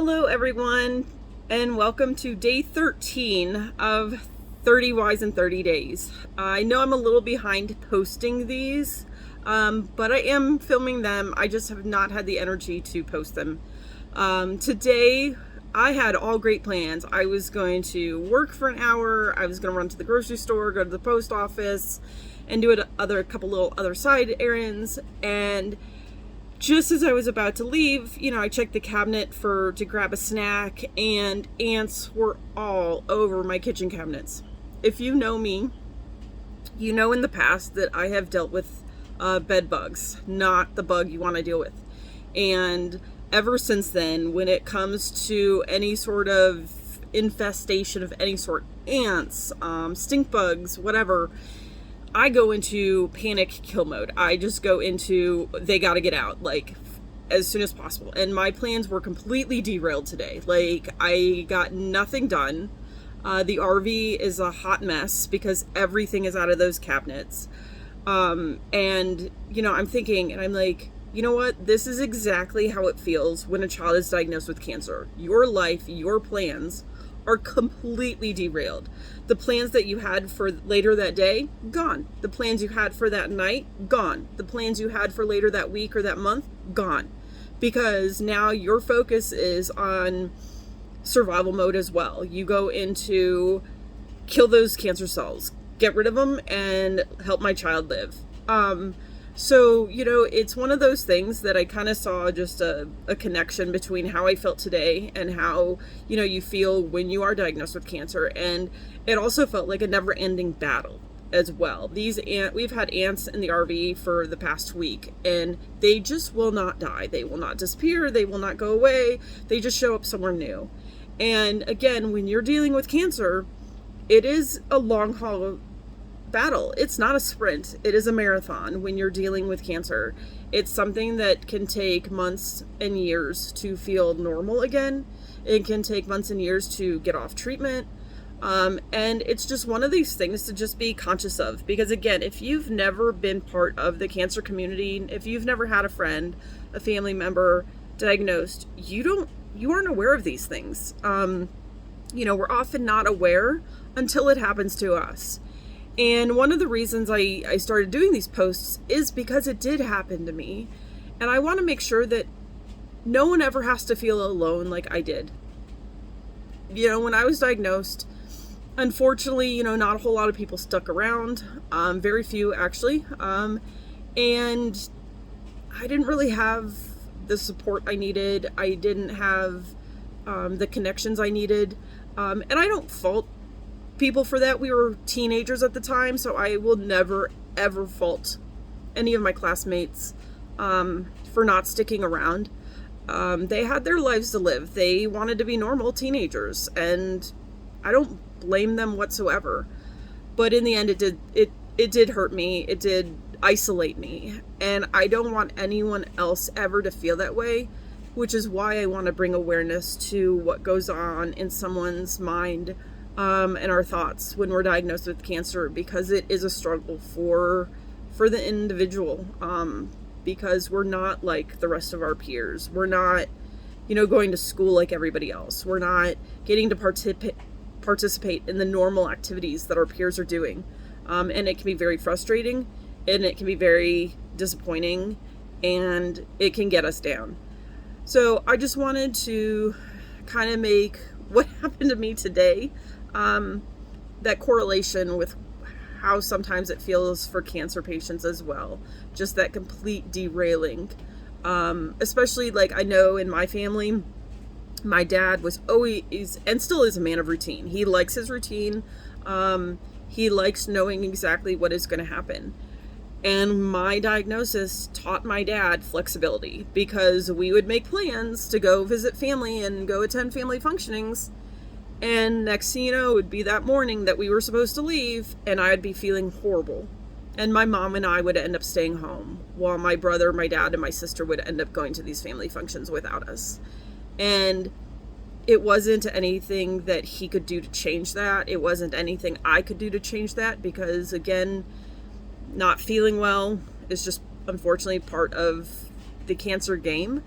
Hello everyone, and welcome to day 13 of 30 Whys in 30 Days. I know I'm a little behind posting these, but I am filming them. I just have not had the energy to post them. Today, I had all great plans. I was going to work for an hour, I was going to run to the grocery store, go to the post office, and do a couple little other side errands, and just as I was about to leave, I checked the cabinet to grab a snack, and ants were all over my kitchen cabinets. If you know me, you know in the past that I have dealt with bed bugs, not the bug you want to deal with. And ever since then, when it comes to any sort of infestation of any sort, ants, stink bugs, whatever, I go into panic kill mode. I just go into, they gotta get out, as soon as possible. And my plans were completely derailed today. I got nothing done. The RV is a hot mess because everything is out of those cabinets. And, I'm thinking, and I'm like, you know what? This is exactly how it feels when a child is diagnosed with cancer. Your life, your plans are completely derailed. The plans that you had for later that day, gone. The plans you had for that night, gone. The plans you had for later that week or that month, gone. Because now your focus is on survival mode as well. You go into kill those cancer cells, get rid of them, and help my child live. So, it's one of those things that I kind of saw just a connection between how I felt today and how, you feel when you are diagnosed with cancer. And it also felt like a never-ending battle as well. We've had ants in the RV for the past week, and they just will not die. They will not disappear. They will not go away. They just show up somewhere new. And again, when you're dealing with cancer, it is a long haul battle. It's not a sprint. It is a marathon when you're dealing with cancer. It's something that can take months and years to feel normal again. It can take months and years to get off treatment. And it's just one of these things to just be conscious of. Because again, if you've never been part of the cancer community, if you've never had a friend, a family member diagnosed, you aren't aware of these things. We're often not aware until it happens to us. And one of the reasons I started doing these posts is because it did happen to me. And I want to make sure that no one ever has to feel alone like I did. When I was diagnosed, unfortunately, not a whole lot of people stuck around. Very few, actually. And I didn't really have the support I needed. I didn't have the connections I needed. And I don't fault people for that. We were teenagers at the time, so I will never ever fault any of my classmates for not sticking around. They had their lives to live. They wanted to be normal teenagers, and I don't blame them whatsoever. But in the end, it did hurt me. It did isolate me, and I don't want anyone else ever to feel that way, which is why I want to bring awareness to what goes on in someone's mind and our thoughts when we're diagnosed with cancer, because it is a struggle for the individual, because we're not like the rest of our peers. We're not, going to school like everybody else. We're not getting to participate in the normal activities that our peers are doing. And it can be very frustrating, and it can be very disappointing, and it can get us down. So I just wanted to kind of make what happened to me today, that correlation with how sometimes it feels for cancer patients as well. Just that complete derailing. Especially I know in my family, my dad was always, and still is, a man of routine. He likes his routine. He likes knowing exactly what is going to happen. And my diagnosis taught my dad flexibility, because we would make plans to go visit family and go attend family functionings. And next thing you know, it would be that morning that we were supposed to leave, and I'd be feeling horrible. And my mom and I would end up staying home, while my brother, my dad, and my sister would end up going to these family functions without us. And it wasn't anything that he could do to change that. It wasn't anything I could do to change that, because again, not feeling well is just unfortunately part of the cancer game.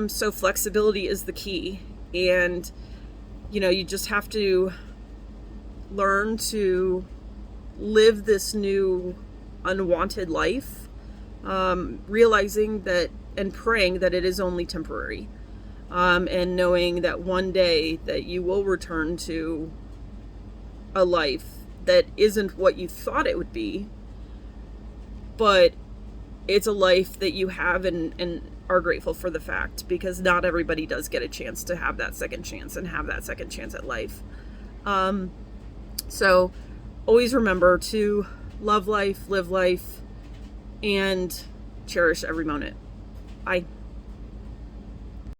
So flexibility is the key. And, you just have to learn to live this new unwanted life, realizing that and praying that it is only temporary, and knowing that one day that you will return to a life that isn't what you thought it would be, but it's a life that you have and are grateful for the fact, because not everybody does get a chance to have that second chance and have that second chance at life. So always remember to love life, live life, and cherish every moment. Bye.